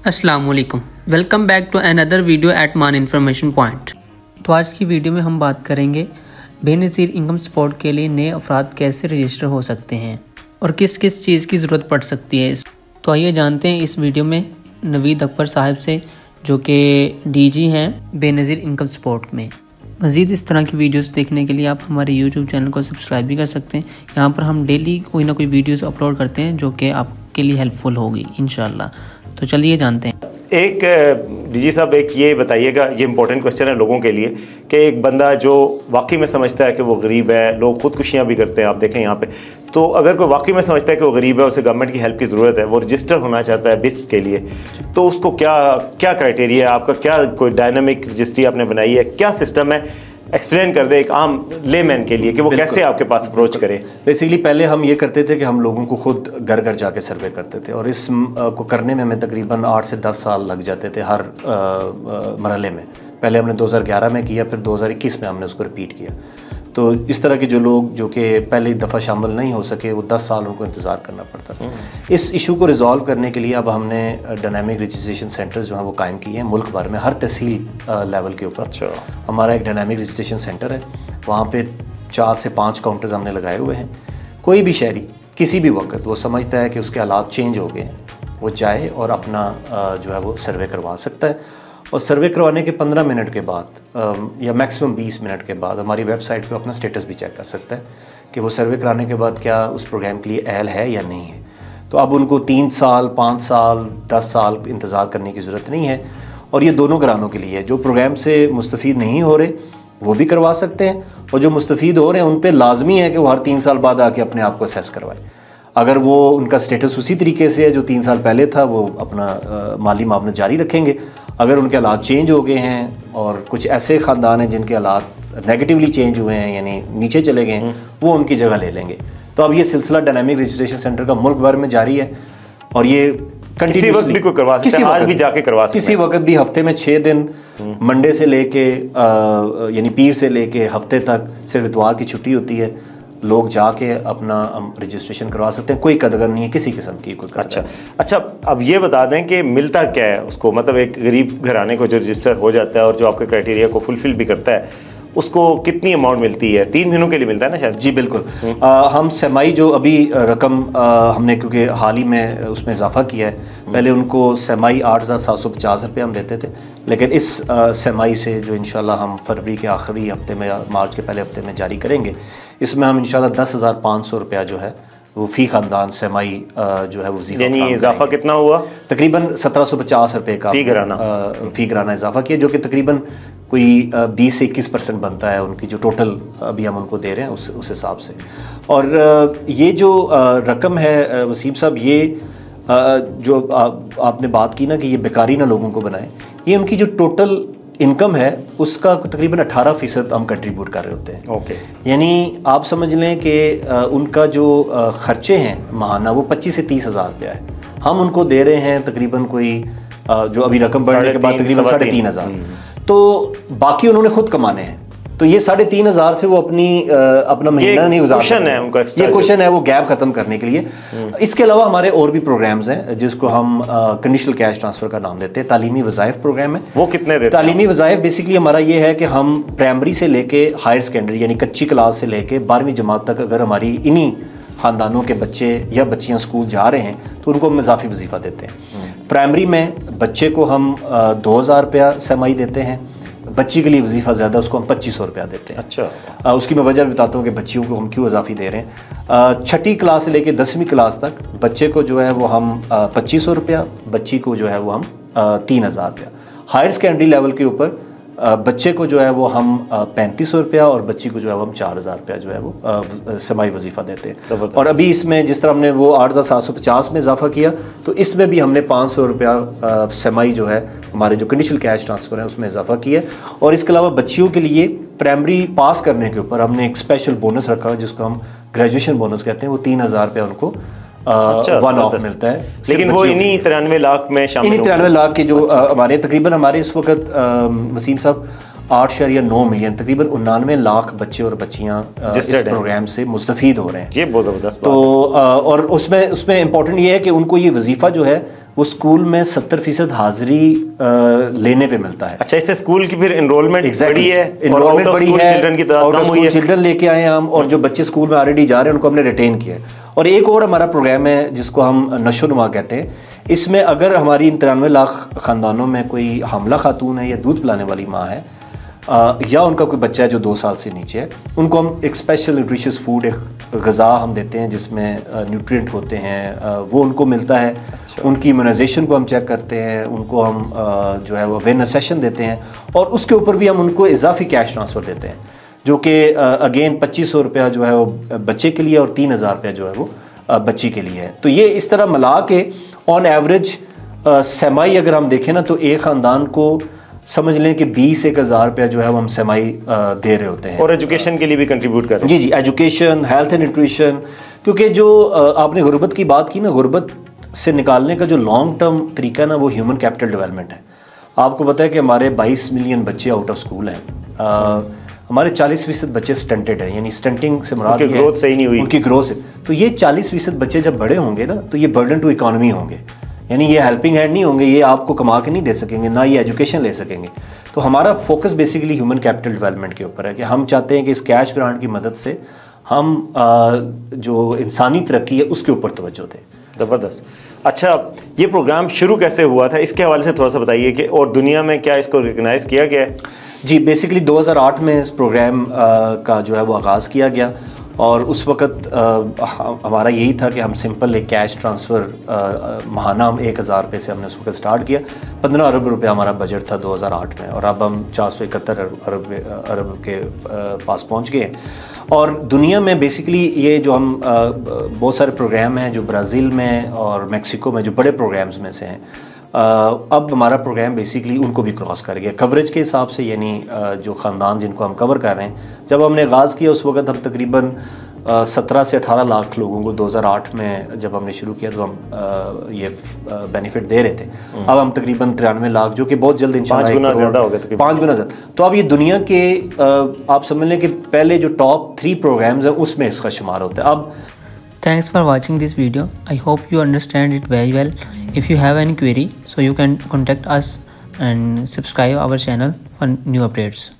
अस्सलाम वालेकुम, welcome back to another video at Maan information point. तो आज की वीडियो में हम बात करेंगे बेनज़ीर इनकम सपोर्ट के लिए नए अफराद कैसे रजिस्टर हो सकते हैं और किस किस चीज़ की ज़रूरत पड़ सकती है। तो आइए जानते हैं इस वीडियो में नवीद अकबर साहब से, जो कि डीजी हैं बेनज़ीर इनकम सपोर्ट में। मज़ीद इस तरह की वीडियोस देखने के लिए आप हमारे यूट्यूब चैनल को सब्सक्राइब भी कर सकते हैं। यहाँ पर हम डेली कोई ना कोई वीडियोस अपलोड करते हैं जो कि आपके लिए हेल्पफुल होगी इंशाल्लाह। तो चलिए जानते हैं। एक डीजी साहब, एक ये बताइएगा, ये इंपॉर्टेंट क्वेश्चन है लोगों के लिए कि एक बंदा जो वाकई में समझता है कि वो गरीब है, लोग खुदकुशियाँ भी करते हैं, आप देखें यहाँ पे, तो अगर कोई वाकई में समझता है कि वो गरीब है, उसे गवर्नमेंट की हेल्प की ज़रूरत है, वो रजिस्टर होना चाहता है बिस्प के लिए, तो उसको क्या क्या क्राइटेरिया है आपका? क्या कोई डायनामिक रजिस्ट्री आपने बनाई है? क्या सिस्टम है? एक्सप्लेन कर दे एक आम लेमैन के लिए कि वो कैसे आपके पास अप्रोच करे। बेसिकली पहले हम ये करते थे कि हम लोगों को खुद घर घर जाके सर्वे करते थे, और इस को करने में हमें तकरीबन 8 से 10 साल लग जाते थे हर मरहले में। पहले हमने 2011 में किया, फिर 2021 में हमने उसको रिपीट किया। तो इस तरह के जो लोग जो कि पहली दफ़ा शामिल नहीं हो सके, वो 10 साल उनको इंतज़ार करना पड़ता था। इस इशू को रिज़ॉल्व करने के लिए अब हमने डायनामिक रजिस्ट्रेशन सेंटर्स जो हैं वो कायम किए हैं मुल्क भर में, हर तहसील लेवल के ऊपर। अच्छा। हमारा एक डायनामिक रजिस्ट्रेशन सेंटर है, वहाँ पे 4 से 5 काउंटर्स हमने लगाए हुए हैं। कोई भी शहरी किसी भी वक्त वो समझता है कि उसके हालात चेंज हो गए हैं, वो जाए और अपना जो है वो सर्वे करवा सकता है। और सर्वे करवाने के 15 मिनट के बाद या मैक्सिमम 20 मिनट के बाद हमारी वेबसाइट पे अपना स्टेटस भी चेक कर सकता है कि वो सर्वे कराने के बाद क्या उस प्रोग्राम के लिए अहल है या नहीं है। तो अब उनको 3 साल, 5 साल, 10 साल इंतज़ार करने की ज़रूरत नहीं है। और ये दोनों घरानों के लिए है। जो प्रोग्राम से मुस्तफ़ीद नहीं हो रहे वो भी करवा सकते हैं, और जो मुस्तफ़ीद हो रहे हैं उन पर लाजमी है कि वो हर 3 साल बाद आके अपने आप को असेस करवाएं। अगर वो उनका स्टेटस उसी तरीके से है जो 3 साल पहले था, वो अपना माली मामला जारी रखेंगे। अगर उनके हालात चेंज हो गए हैं, और कुछ ऐसे ख़ानदान हैं जिनके हालात नेगेटिवली चेंज हुए हैं, यानी नीचे चले गए हैं, वो उनकी जगह ले लेंगे। तो अब ये सिलसिला डायनामिक रजिस्ट्रेशन सेंटर का मुल्क भर में जारी है, और ये किसी वक्त भी कोई करवा सकता है, आज भी जाके करवा सकते हैं, किसी वक्त भी। हफ्ते में 6 दिन, मंडे से लेके यानी पीर से लेके हफ्ते तक, सिर्फ इतवार की छुट्टी होती है। लोग जाके अपना रजिस्ट्रेशन करवा सकते हैं, कोई कदर नहीं है किसी किस्म की कोई। अच्छा, अब ये बता दें कि मिलता क्या है उसको, मतलब एक गरीब घराने को जो रजिस्टर हो जाता है और जो आपके क्राइटेरिया को फुलफिल भी करता है, उसको कितनी अमाउंट मिलती है? 3 महीनों के लिए मिलता है ना शायद? जी बिल्कुल। हम सेमाई जो अभी रकम हमने क्योंकि हाल ही में उसमें इजाफा किया है, पहले उनको सेमाई 8,750 रुपये हम देते थे, लेकिन इस सेमाई से जो इंशाल्लाह हम फरवरी के आखिरी हफ्ते में या मार्च के पहले हफ्ते में जारी करेंगे, इसमें हम इंशाल्लाह 10,500 रुपया जो है वो फ़ी ख़ानदान सेमाई जो है वो यानी इजाफा कितना हुआ? तकरीबन 1750 रुपये का फ़ी घराना इजाफा किया, जो कि तकरीबन कोई 20 से 21% बनता है उनकी जो टोटल अभी हम उनको दे रहे हैं उस हिसाब से। और ये जो रकम है वसीम साहब, ये जो आपने बात की ना कि ये बेकारी ना लोगों को बनाए, ये उनकी जो टोटल इनकम है उसका तकरीबन 18% हम कंट्रीब्यूट कर रहे होते हैं। ओके। यानी आप समझ लें कि उनका जो खर्चे हैं माहाना वो 25 से 30 हज़ार रुपया है। हम उनको दे रहे हैं तकरीबन कोई जो अभी रकम बढ़ने के बाद तकरीबन 3,500। तो बाकी उन्होंने खुद कमाने हैं, तो ये 3,500 से वो अपना महीना नहीं गुजार सकते। है उनका ये क्वेश्चन है वो गैप खत्म करने के लिए। इसके अलावा हमारे और भी प्रोग्राम्स हैं जिसको हम कंडीशनल कैश ट्रांसफर का नाम देते हैं। तालीमी वज़ाइफ प्रोग्राम है। वो कितने देते हैं? तालीमी वज़ाइफ बेसिकली हमारा ये है कि हम प्राइमरी से लेके हायर सेकेंडरी यानी कच्ची क्लास से लेके 12वीं जमात तक अगर हमारी इन्हीं ख़ानदानों के बच्चे या बच्चियाँ स्कूल जा रहे हैं तो उनको हम इजाफी वजीफ़ा देते हैं। प्राइमरी में बच्चे को हम 2,000 रुपया सेमाई देते हैं, बच्ची के लिए वजीफ़ा ज़्यादा, उसको हम 2,500 रुपया देते हैं। अच्छा। उसकी मैं वजह बताता हूँ कि बच्चियों को हम क्यों इजाफी दे रहे हैं। 6ठी क्लास से लेके 10वीं क्लास तक बच्चे को जो है वो हम 2,500 रुपया, बच्ची को जो है वो हम 3,000 रुपया। हायर सेकेंडरी लेवल के ऊपर बच्चे को जो है वो हम 3,500 रुपया और बच्ची को जो है वो हम 4,000 रुपया जो है वो समाई वजीफ़ा देते हैं। और अभी इसमें जिस तरह हमने वो 8,750 में इजाफा किया, तो इसमें भी हमने 500 रुपया समाई जो है हमारे जो कंडीशनल कैश ट्रांसफ़र है उसमें इजाफा किया। और इसके अलावा बच्चियों के लिए प्राइमरी पास करने के ऊपर हमने एक स्पेशल बोनस रखा है जिसको हम ग्रेजुएशन बोनस कहते हैं। वो 3,000 रुपया उनको वन ऑफ मिलता है। लेकिन वो इन्हीं 93 लाख में शामिल, इन्हीं 93 लाख के जो हमारे तकरीबन हमारे इस वक्त वसीम साहब 8.9 मिलियन तकरीबन 99 लाख बच्चे और बच्चियाँ इस प्रोग्राम से मुस्तफ़ीद हो रहे हैं। ये बहुत ज़बरदस्त। तो और उसमें इम्पोर्टेंट ये है कि उनको ये वजीफ़ा जो है وہ اسکول میں 70% حاضری لینے پہ ملتا ہے. اچھا، اس سے اسکول کی پھر انرولمنٹ بڑی ہے، انرولمنٹ بڑی ہے، چلڈرن کی تعداد کم ہوئی ہے. چلڈرن لے کے آئے ہیں ہم، اور جو بچے اسکول میں آلریڈی جا رہے ہیں ان کو ہم نے ریٹین کیا ہے. اور ایک اور ہمارا پروگرام ہے جس کو ہم نشو نما کہتے ہیں. اس میں اگر ہماری 93 لاکھ خاندانوں میں کوئی حاملہ خاتون ہے یا دودھ پلانے والی ماں ہے یا ان کا کوئی بچہ ہے جو 2 سال سے نیچے ہے، ان کو ہم ایک اسپیشل نیوٹریشس فوڈ، ایک غذا ہم دیتے ہیں جس میں نیوٹرینٹ ہوتے ہیں، وہ ان کو ملتا ہے. ان کی امیونائزیشن کو ہم چیک کرتے ہیں، ان کو ہم جو ہے وہ اویئرنیس سیشن دیتے ہیں، اور اس کے اوپر بھی ہم ان کو اضافی کیش ٹرانسفر دیتے ہیں جو کہ اگین 2500 روپیہ جو ہے وہ بچے کے لیے اور 3000 روپیہ جو ہے وہ بچی کے لیے ہے. تو یہ اس طرح ملا کے آن ایوریج سیمائی اگر ہم دیکھیں نا تو ایک خاندان کو سمجھ لیں کہ 20-1000 روپیہ جو ہے وہ ہم سیمائی دے رہے ہوتے ہیں. اور ایجوکیشن کے لیے بھی کنٹریبیوٹ کر رہے ہیں. جی، ایجوکیشن، ہیلتھ اینڈ نیوٹریشن. کیونکہ جو آپ نے غربت کی بات کی نا، غربت سے نکالنے کا جو لانگ ٹرم طریقہ ہے نا وہ ہیومن کیپٹل ڈیولپمنٹ ہے. آپ کو پتہ ہے کہ ہمارے 22 ملین بچے آؤٹ آف اسکول ہیں. ہمارے 40% بچے سٹنٹڈ ہیں، یعنی سٹنٹنگ سے مراد ہے گروتھ صحیح نہیں ہوئی، ان کی گروتھ سے. تو یہ 40% بچے جب بڑے ہوں گے نا تو یہ برڈن ٹو اکانومی ہوں گے، یعنی یہ ہیلپنگ ہینڈ نہیں ہوں گے، یہ آپ کو کما کے نہیں دے سکیں گے، نہ یہ ایجوکیشن لے سکیں گے. تو ہمارا focus basically human capital development کے اوپر ہے کہ ہم چاہتے ہیں کہ اس کیش گرانٹ کی مدد سے ہم جو انسانی ترقی ہے اس کے اوپر توجہ دیں. زبردست. اچھا، یہ پروگرام شروع کیسے ہوا تھا، اس کے حوالے سے تھوڑا سا بتائیے کہ اور دنیا میں کیا اس کو ریکگنائز کیا گیا ہے؟ جی، بیسیکلی 2008 میں اس پروگرام کا جو ہے وہ آغاز کیا گیا، اور اس وقت ہمارا یہی تھا کہ ہم سمپل ایک کیش ٹرانسفر ماہانہ ہم 1000 روپے سے ہم نے اس وقت سٹارٹ کیا. 15 ارب روپے ہمارا بجٹ تھا 2008 میں، اور اب ہم 471 ارب کے پاس پہنچ گئے ہیں. اور دنیا میں بیسیکلی یہ جو ہم بہت سارے پروگرام ہیں جو برازیل میں اور میکسیکو میں جو بڑے پروگرامز میں سے ہیں، اب ہمارا پروگرام بیسیکلی ان کو بھی کراس کر گیا کوریج کے حساب سے. یعنی جو خاندان جن کو ہم کور کر رہے ہیں، جب ہم نے آغاز کیا اس وقت ہم تقریباً 17 سے 18 لاکھ لوگوں کو 2008 میں جب ہم نے شروع کیا تو ہم یہ بینیفٹ دے رہے تھے. اب ہم تقریباً 93 لاکھ، جو کہ بہت جلد انشاءاللہ 5 گنا زیادہ ہو گیا، 5 گنا زیادہ. تو اب یہ دنیا کے آپ سمجھ لیں کہ پہلے جو ٹاپ 3 پروگرامز ہیں اس میں اس کا شمار ہوتا ہے. اب Thanks for watching this video. I hope you understand it very well. If you have any query, so you can contact us and subscribe our channel for new updates.